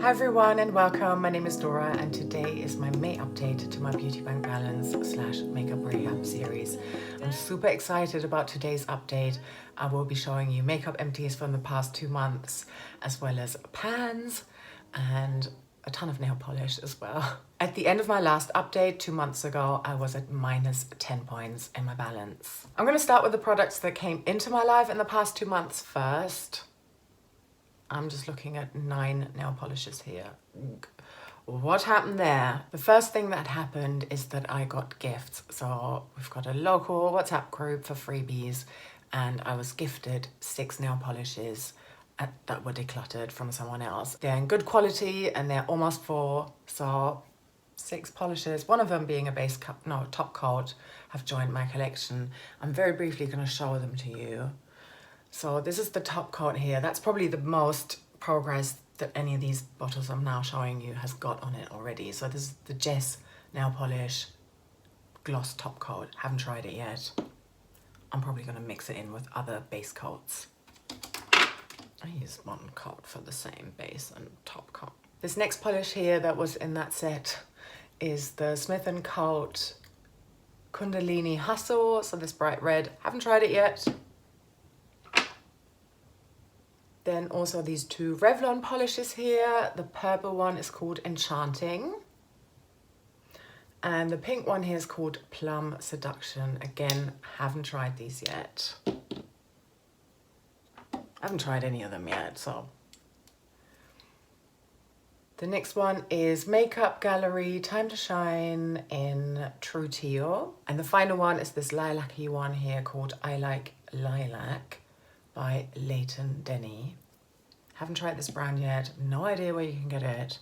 Hi everyone and welcome. My name is Dora and today is my May update to my Beauty Bank Balance / Makeup Rehab series. I'm super excited about today's update. I will be showing you makeup empties from the past 2 months, as well as pans and a ton of nail polish as well. At the end of my last update 2 months ago, I was at minus 10 points in my balance. I'm going to start with the products that came into my life in the past 2 months first. I'm just looking at 9 nail polishes here. What happened there? The first thing that happened is that I got gifts. So we've got a local WhatsApp group for freebies and I was gifted 6 nail polishes that were decluttered from someone else. They're in good quality and they're almost full. So 6 polishes, one of them being a top coat, have joined my collection. I'm very briefly going to show them to you. So this is the top coat here. That's probably the most progress that any of these bottles I'm now showing you has got on it already. So this is the Jess nail polish gloss top coat. Haven't tried it yet. I'm probably going to mix it in with other base coats. I use one coat for the same base and top coat. This next polish here that was in that set is the Smith & Coat Kundalini Hustle. So this bright red. Haven't tried it yet. Then also these 2 Revlon polishes here. The purple one is called Enchanting. And the pink one here is called Plum Seduction. Again, haven't tried these yet. I haven't tried any of them yet, so. The next one is Makeup Gallery Time to Shine in True Teal. And the final one is this lilac-y one here called I Like Lilac by Leighton Denny. Haven't tried this brand yet, no idea where you can get it.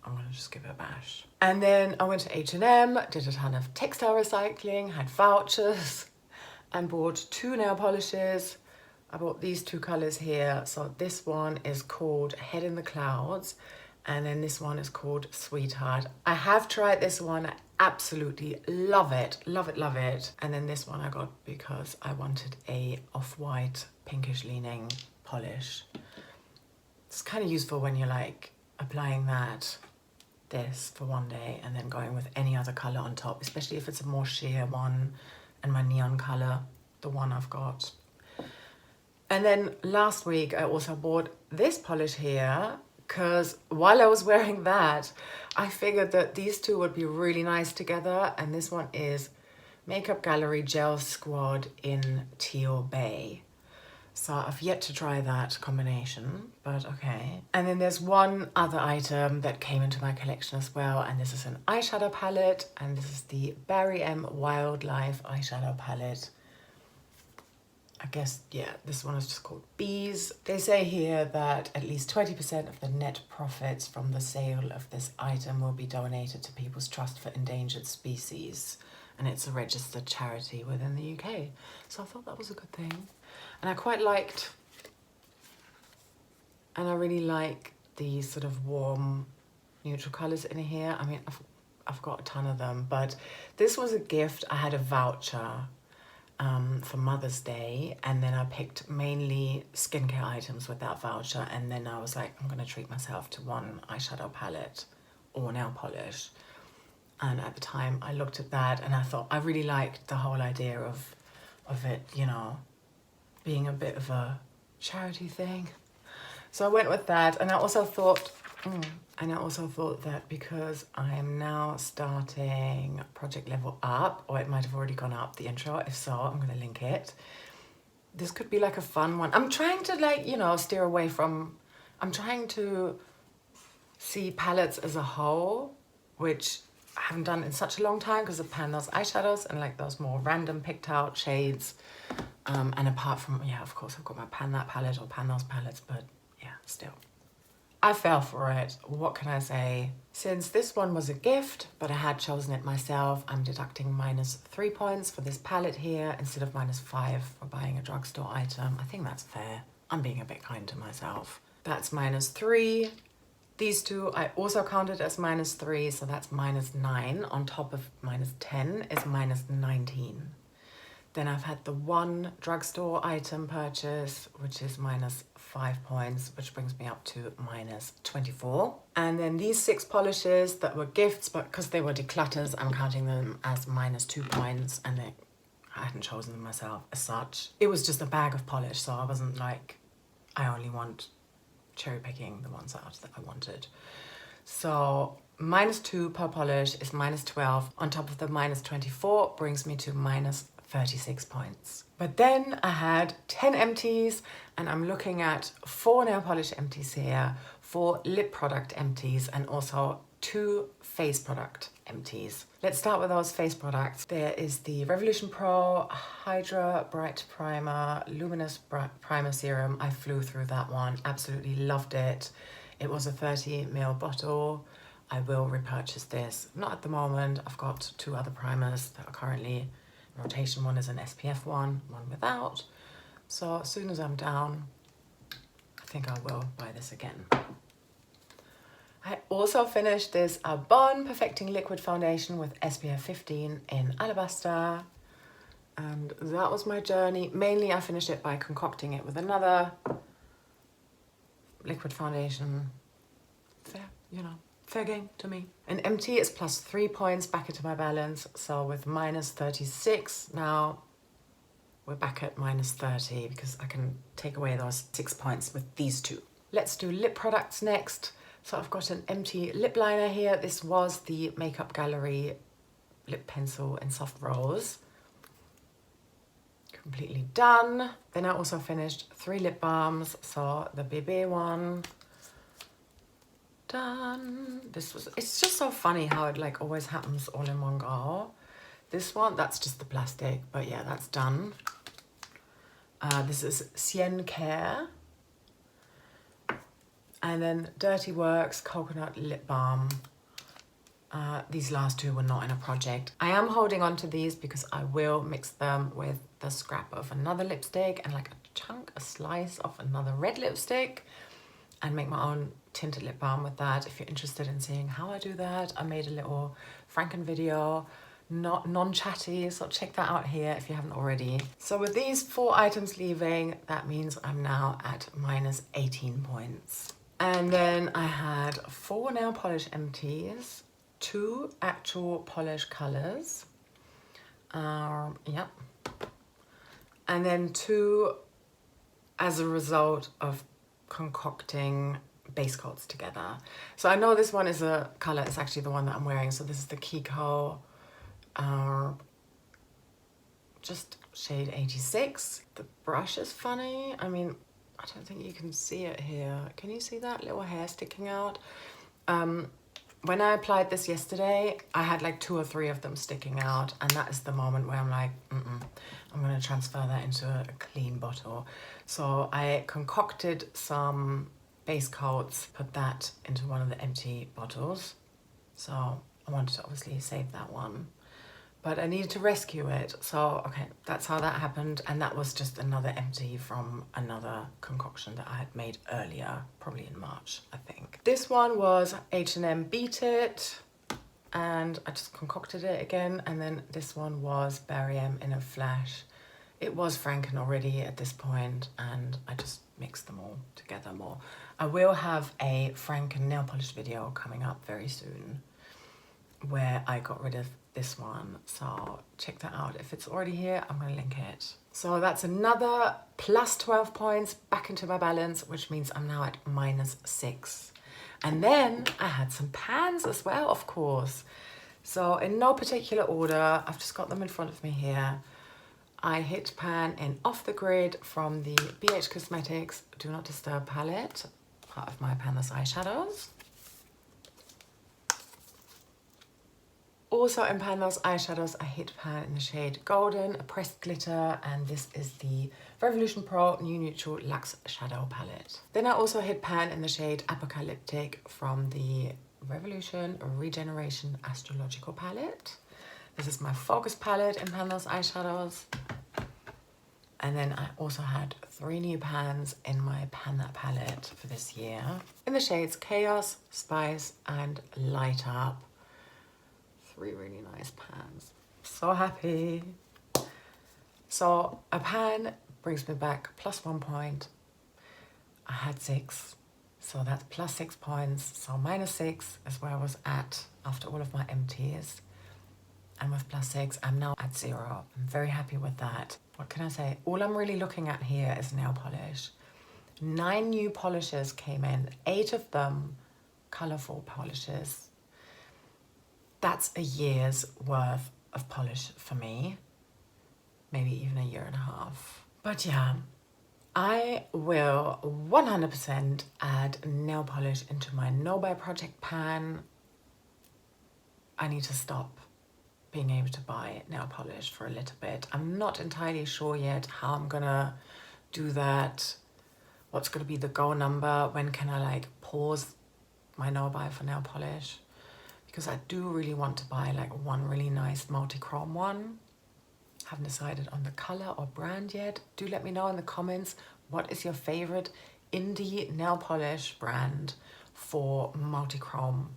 I'm gonna just give it a bash. And then I went to H&M, did a ton of textile recycling, had vouchers, and bought 2 nail polishes. I bought these 2 colors here. So this one is called Head in the Clouds, and then this one is called Sweetheart. I have tried this one, I absolutely love it, love it, love it. And then this one I got because I wanted a off-white pinkish leaning polish. It's kind of useful when you're like applying this for one day and then going with any other color on top, especially if it's a more sheer one and my neon color, the one I've got. And then last week I also bought this polish here because while I was wearing that, I figured that these 2 would be really nice together. And this one is Makeup Gallery Gel Squad in Teal Bay. So I've yet to try that combination, but okay. And then there's one other item that came into my collection as well, and this is an eyeshadow palette, and this is the Barry M Wildlife eyeshadow palette. I guess, yeah, this one is just called Bees. They say here that at least 20% of the net profits from the sale of this item will be donated to People's Trust for Endangered Species, and it's a registered charity within the UK. So I thought that was a good thing. And I quite liked, and I really like these sort of warm neutral colors in here. I mean, I've got a ton of them, but this was a gift. I had a voucher for Mother's Day, and then I picked mainly skincare items with that voucher, and then I was like, I'm gonna treat myself to one eyeshadow palette or nail polish. And at the time I looked at that and I thought I really liked the whole idea of it, you know, being a bit of a charity thing. So I went with that, and I also thought that because I am now starting Project Level Up, or it might have already gone up, the intro, if so, I'm gonna link it. This could be like a fun one. I'm trying to, like, you know, steer away from, I'm trying to see palettes as a whole, which I haven't done in such a long time because I've panned those eyeshadows and like those more random picked out shades. And apart from, yeah, of course, I've got my Pan That palette or Pan Those palettes, but yeah, still. I fell for it. What can I say? Since this one was a gift, but I had chosen it myself, I'm deducting minus 3 points for this palette here instead of minus 5 for buying a drugstore item. I think that's fair. I'm being a bit kind to myself. That's minus 3. These 2 I also counted as minus 3, so that's minus 9. On top of minus 10 is minus 19. Then I've had the one drugstore item purchase, which is -5 points, which brings me up to -24. And then these 6 polishes that were gifts, but because they were declutters, I'm counting them as -2 points, and I hadn't chosen them myself as such. It was just a bag of polish, so I wasn't like, I only want cherry picking the ones out that I wanted. So -2 per polish is -12. On top of the -24 brings me to -36 points. But then I had 10 empties, and I'm looking at 4 nail polish empties here, 4 lip product empties, and also 2 face product empties. Let's start with those face products. There is the Revolution Pro Hydra Bright Primer, Luminous Primer Serum. I flew through that one, absolutely loved it. It was a 30 ml bottle. I will repurchase this. Not at the moment. I've got 2 other primers that are currently in rotation. One is an SPF one without. So as soon as I'm down, I think I will buy this again. I also finished this Bon Perfecting Liquid Foundation with SPF 15 in Alabaster. And that was my journey. Mainly I finished it by concocting it with another liquid foundation. Fair, you know, fair game to me. An empty is +3 points back into my balance. So with -36 now, we're back at -30 because I can take away those 6 points with these 2. Let's do lip products next. So I've got an empty lip liner here. This was the Makeup Gallery lip pencil in Soft Rose. Completely done. Then I also finished 3 lip balms. So the Bébé one, done. It's just so funny how it like always happens all in one go. This one, that's just the plastic, but yeah, that's done. This is Sien Care. And then Dirty Works Coconut Lip Balm. These last 2 were not in a project. I am holding on to these because I will mix them with the scrap of another lipstick and like a slice of another red lipstick, and make my own tinted lip balm with that. If you're interested in seeing how I do that, I made a little Franken video, not non-chatty, so check that out here if you haven't already. So with these 4 items leaving, that means I'm now at -18 points. And then I had 4 nail polish empties, 2 actual polish colors, yep, and then 2 as a result of concocting base coats together. So I know this one is a color, it's actually the one that I'm wearing. So this is the Kiko, just shade 86. The brush is funny. I mean, I don't think you can see it here. Can you see that little hair sticking out? When I applied this yesterday, I had like 2 or 3 of them sticking out, and that is the moment where I'm like, I'm gonna transfer that into a clean bottle. So I concocted some base coats, put that into one of the empty bottles. So I wanted to obviously save that one, but I needed to rescue it. So, okay, that's how that happened. And that was just another empty from another concoction that I had made earlier, probably in March, I think. This one was H&M Beat It, and I just concocted it again. And then this one was Barry M in a Flash. It was Franken already at this point, and I just mixed them all together more. I will have a Franken nail polish video coming up very soon where I got rid of this one, so check that out. If it's already here, I'm gonna link it. So that's another +12 points back into my balance, which means I'm now at -6. And then I had some pans as well, of course. So in no particular order, I've just got them in front of me here. I hit pan in Off the Grid from the BH Cosmetics Do Not Disturb palette, part of my Pandas eyeshadows. Also in Pandas eyeshadows, I hit pan in the shade Golden, a pressed glitter, and this is the Revolution Pro New Neutral Luxe Shadow Palette. Then I also hit pan in the shade Apocalyptic from the Revolution Regeneration Astrological Palette. This is my focus palette in Pandas eyeshadows. And then I also had 3 new pans in my Panda palette for this year in the shades Chaos, Spice, and Light Up. 3 really nice pans. So happy. So a pan brings me back +1 point. I had 6, so that's +6 points. So -6 is where I was at after all of my empties. And with +6, I'm now at 0. I'm very happy with that. What can I say? All I'm really looking at here is nail polish. 9 new polishes came in, 8 of them colourful polishes. That's a year's worth of polish for me. Maybe even a year and a half. But yeah, I will 100% add nail polish into my No Buy Project pan. I need to stop being able to buy nail polish for a little bit. I'm not entirely sure yet how I'm gonna do that. What's gonna be the go number? When can I like pause my no buy for nail polish? Because I do really want to buy like one really nice multi-chrome one. Haven't decided on the color or brand yet. Do let me know in the comments, what is your favorite indie nail polish brand for multi-chrome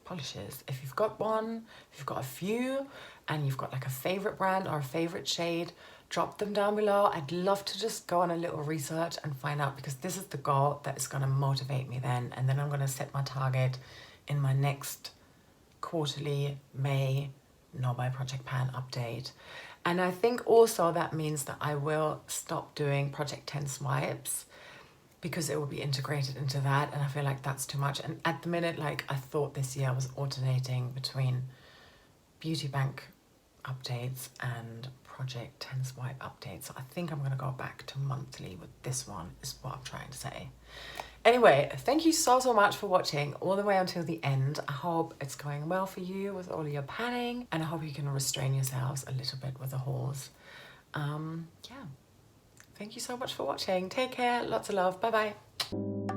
polishes? If you've got one, if you've got a few, and you've got like a favorite brand or a favorite shade, drop them down below. I'd love to just go on a little research and find out, because this is the goal that is gonna motivate me then. And then I'm gonna set my target in my next quarterly May No Buy Project Pan update. And I think also that means that I will stop doing Project 10 swipes, because it will be integrated into that, and I feel like that's too much. And at the minute, like, I thought this year I was alternating between Beauty Bank updates and Project 10 swipe updates. So I think I'm gonna go back to monthly with this one, is what I'm trying to say. Anyway, thank you so much for watching all the way until the end. I hope it's going well for you with all of your panning, and I hope you can restrain yourselves a little bit with the hauls. Yeah. Thank you so much for watching. Take care, lots of love, bye bye.